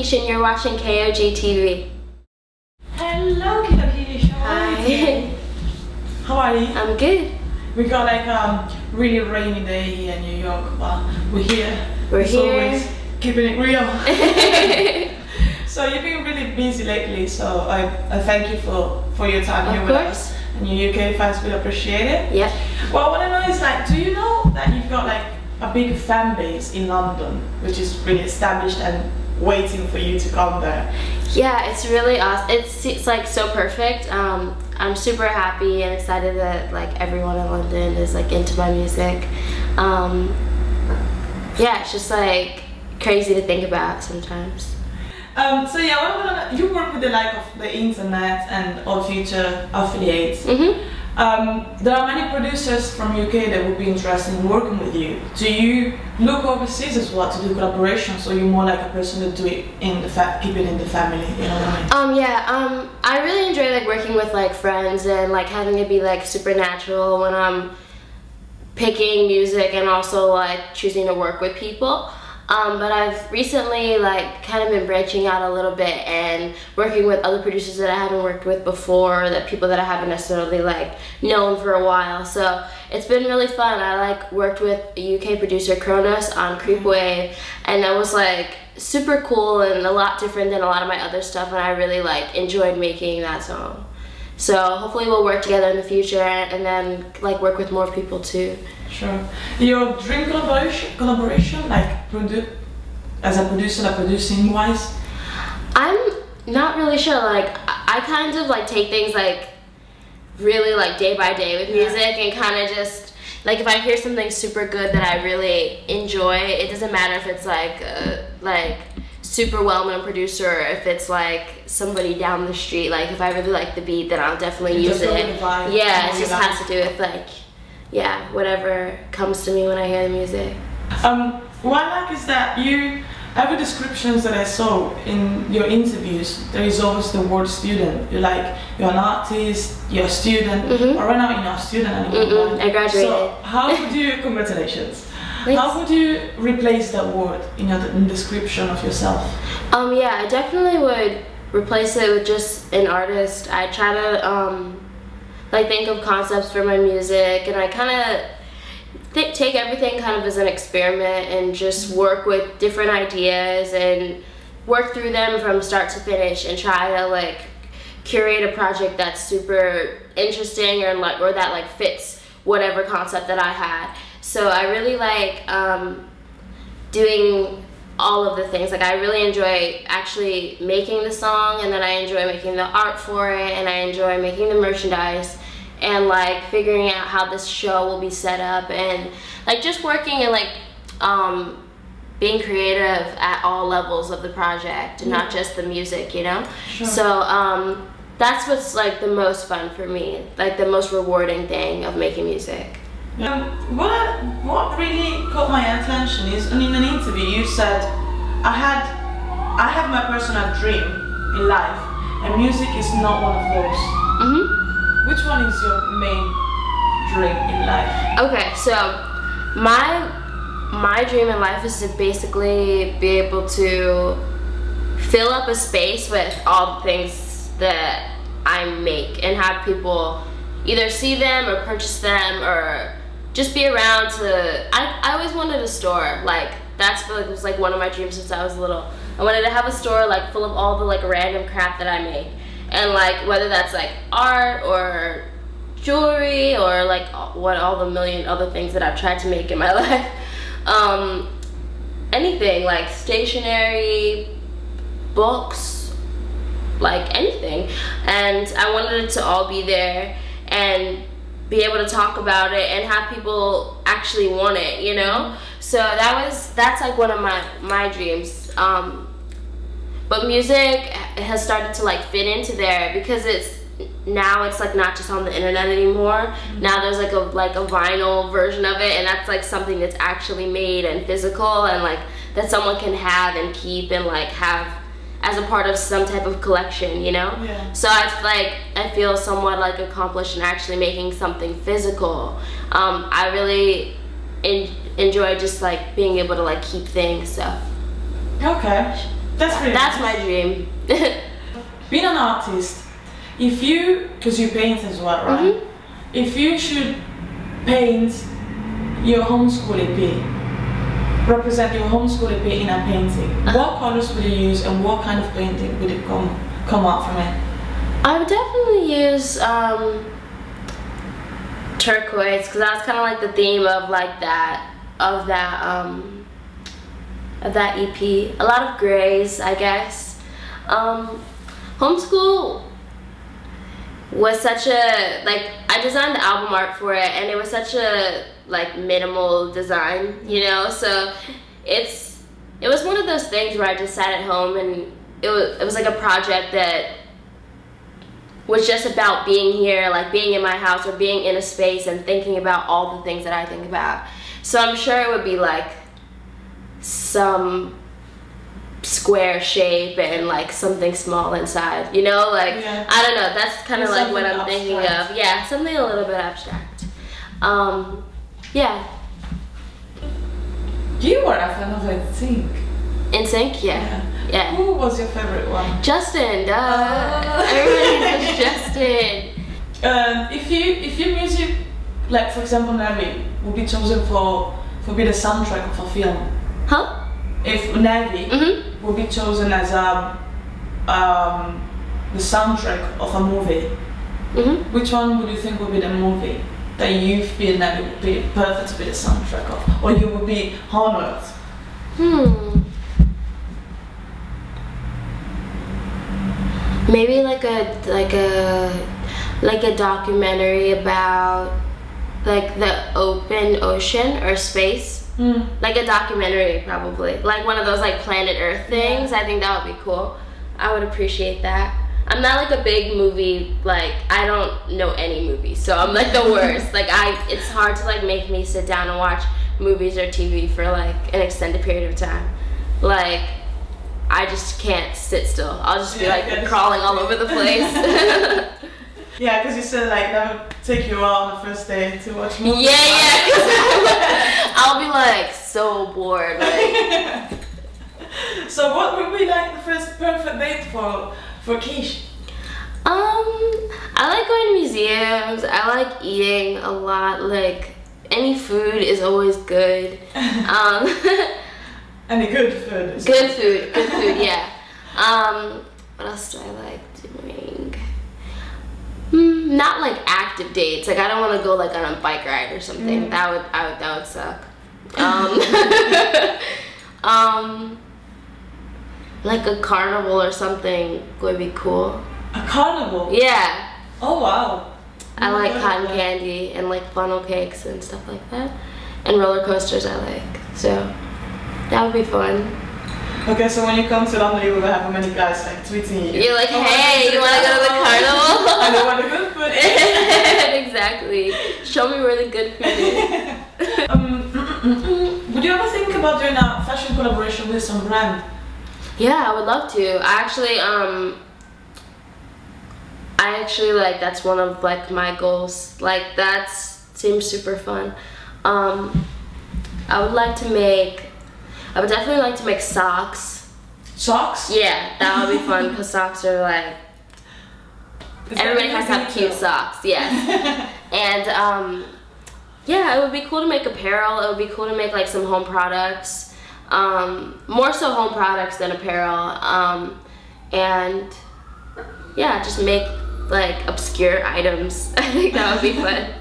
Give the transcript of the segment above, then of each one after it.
Kish and you're watching KOGtv. Hello Kilo Kish, how are you today? How are you? I'm good. We got like a really rainy day here in New York, but we're here. We're As here. Always, keeping it real. So you've been really busy lately, so I thank you for your time here with us. And your UK fans will appreciate it. Yeah. Well, what I want to know is like, do you know that you've got like a big fan base in London, which is really established and waiting for you to come there? Yeah, it's really awesome. It's like so perfect. I'm super happy and excited that like everyone in London is like into my music. Yeah, it's just like crazy to think about sometimes. So yeah, you work with the like of the internet and all future affiliates. There are many producers from UK that would be interested in working with you. Do you look overseas as well to do collaborations, or are you more like a person to do it in the keep it in the family? You know what I mean? I really enjoy like working with like friends and like having it be like super natural when I'm picking music and also like choosing to work with people. But I've recently like kind of been branching out a little bit and working with other producers that I haven't worked with before, that people that I haven't necessarily like known for a while. So it's been really fun. I like worked with a UK producer, Kronos, on Creepwave, and that was like super cool and a lot different than a lot of my other stuff, and I really like enjoyed making that song. So hopefully we'll work together in the future and then like work with more people too. Sure. Your dream collaboration, like as a producer, like producing wise? I'm not really sure. Like I kind of like take things like really like day by day with music, and kind of just like if I hear something super good that I really enjoy, it doesn't matter if it's like super well-known producer or if it's like somebody down the street. Like if I really like the beat, then I'll definitely use it. Yeah, it just has to do with like, yeah, whatever comes to me when I hear the music. What I like is that every descriptions that I saw in your interviews, there is always the word student. You're like, you're an artist, you're a student, or right now you're not a student anymore. I graduated. So how would you, congratulations. Thanks. How would you replace that word in your description of yourself? Yeah, I definitely would replace it with just an artist. I try to like think of concepts for my music, and I kind of take everything kind of as an experiment and just work with different ideas and work through them from start to finish and try to like curate a project that's super interesting or that like fits whatever concept that I had. So I really like doing all of the things. Like I really enjoy actually making the song, and then I enjoy making the art for it, and I enjoy making the merchandise and like figuring out how this show will be set up, and like just working and like being creative at all levels of the project and not just the music, you know? Sure. So that's what's like the most fun for me, like the most rewarding thing of making music. What really caught my attention is, in an interview you said, I have my personal dream in life, and music is not one of those. Which one is your main dream in life? Okay, so my dream in life is to basically be able to fill up a space with all the things that I make and have people either see them or purchase them or just be around to. I always wanted a store. Like that's was like one of my dreams since I was little. I wanted to have a store like full of all the like random crap that I make, and like whether that's like art or jewelry or like all the million other things that I've tried to make in my life. Anything like stationery, books, like anything, and I wanted it to all be there and be able to talk about it and have people actually want it, you know? So that's like one of my dreams. But music has started to like fit into there because now it's like not just on the internet anymore. Now there's like a vinyl version of it, and that's like something that's actually made and physical and like that someone can have and keep and like have as a part of some type of collection, you know? Yeah. So I feel somewhat like accomplished in actually making something physical. I really enjoy just like being able to like keep things, so. Okay. That's my dream. Being an artist, if you, because you paint as well, right? Mm-hmm. If you should paint your homeschool EP, represent your homeschool EP in a painting, what colors would you use and what kind of painting would it come out from it? I would definitely use turquoise, because that's kind of like the theme of like that EP. A lot of grays, I guess. Homeschool was such a, like, I designed the album art for it, and it was such a like minimal design, you know. So it was one of those things where I just sat at home, and it was like a project that was just about being here, like being in my house or being in a space and thinking about all the things that I think about. So I'm sure it would be like some square shape and like something small inside, you know, like, yeah. I don't know, that's kind of like what I'm thinking of. Yeah, something a little bit abstract. Yeah. You were a fan of NSYNC. NSYNC, yeah. Yeah. Who was your favorite one? Justin, duh. Everybody was Justin. If your music, like for example Navy, would be chosen for be the soundtrack of a film. Huh? If Navy would be chosen as the soundtrack of a movie, which one would you think would be the movie that you feel that would be perfect to be the soundtrack of, or you would be honored? Maybe like a documentary about like the open ocean or space. Like a documentary, probably. Like one of those like Planet Earth things. I think that would be cool. I would appreciate that. I'm not like a big movie, like I don't know any movies, so I'm like the worst. Like it's hard to like make me sit down and watch movies or TV for like an extended period of time. Like I just can't sit still. I'll just be like crawling all over the place. Yeah, because you said like never take you out on the first day to watch movies. Yeah, I'll be like so bored. Like. So what would be like the first perfect date for Kish? I like going to museums. I like eating a lot. Like any food is always good. Any good food? Good food, yeah. What else do I like doing? Not like active dates. Like I don't want to go like on a bike ride or something. That would suck. Like a carnival or something would be cool. A carnival? Yeah. Oh wow. I like cotton candy and like funnel cakes and stuff like that. And roller coasters I like. So that would be fun. Okay, so when you come to London, you will have many guys like tweeting you. You're like, hey, you want to go to the carnival? I know where the good food is. Exactly. Show me where the good food is. Would you ever think about doing a fashion collaboration with some brand? Yeah, I would love to. I actually like, that's one of like my goals. Like that seems super fun. I would definitely like to make socks. Socks? Yeah, that would be fun because socks are like, everybody has to have cute socks, yes. And yeah, it would be cool to make apparel. It would be cool to make like some home products. More so home products than apparel. And yeah, just make like obscure items. I think that would be fun.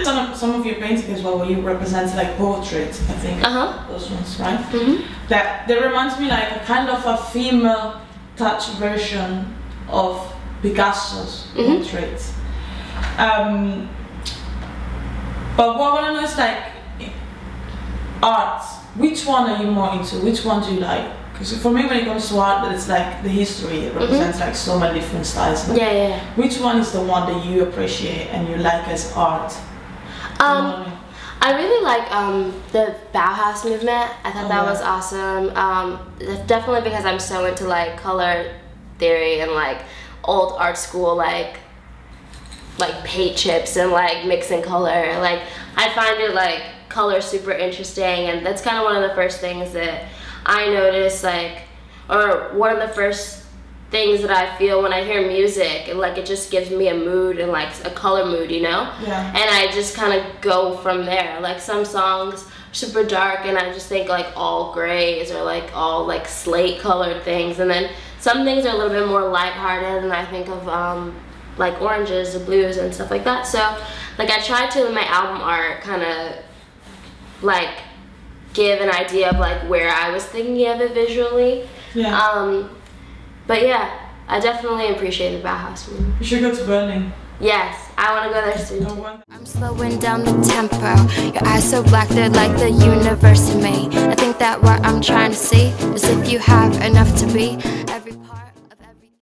Some of your paintings as well, where you represent like portraits, I think. Those ones, right? That reminds me like a kind of a female touch version of Picasso's portraits. But what I want to know is like art. Which one are you more into? Which one do you like? Because for me, when it comes to art, it's like the history. It represents like so many different styles. Yeah. Which one is the one that you appreciate and you like as art? I really like the Bauhaus movement. I thought that was awesome. Definitely because I'm so into like color theory and like old art school, like paint chips and like mixing color. Like I find it like color super interesting, and that's kind of one of the first things that I noticed like or one of the first things that I feel when I hear music, and like it just gives me a mood and like a color mood, you know? Yeah. And I just kind of go from there. Like some songs are super dark and I just think like all grays or like all like slate colored things, and then some things are a little bit more lighthearted and I think of like oranges and blues and stuff like that. So like I try to, in my album art, kind of like give an idea of like where I was thinking of it visually. Yeah. But yeah, I definitely appreciate the Bauhaus movement. You should go to Berlin. Yes, I want to go there soon. I'm slowing down the tempo. Your eyes so black, they're like the universe to me. I think that what I'm trying to see is if you have enough to be every part.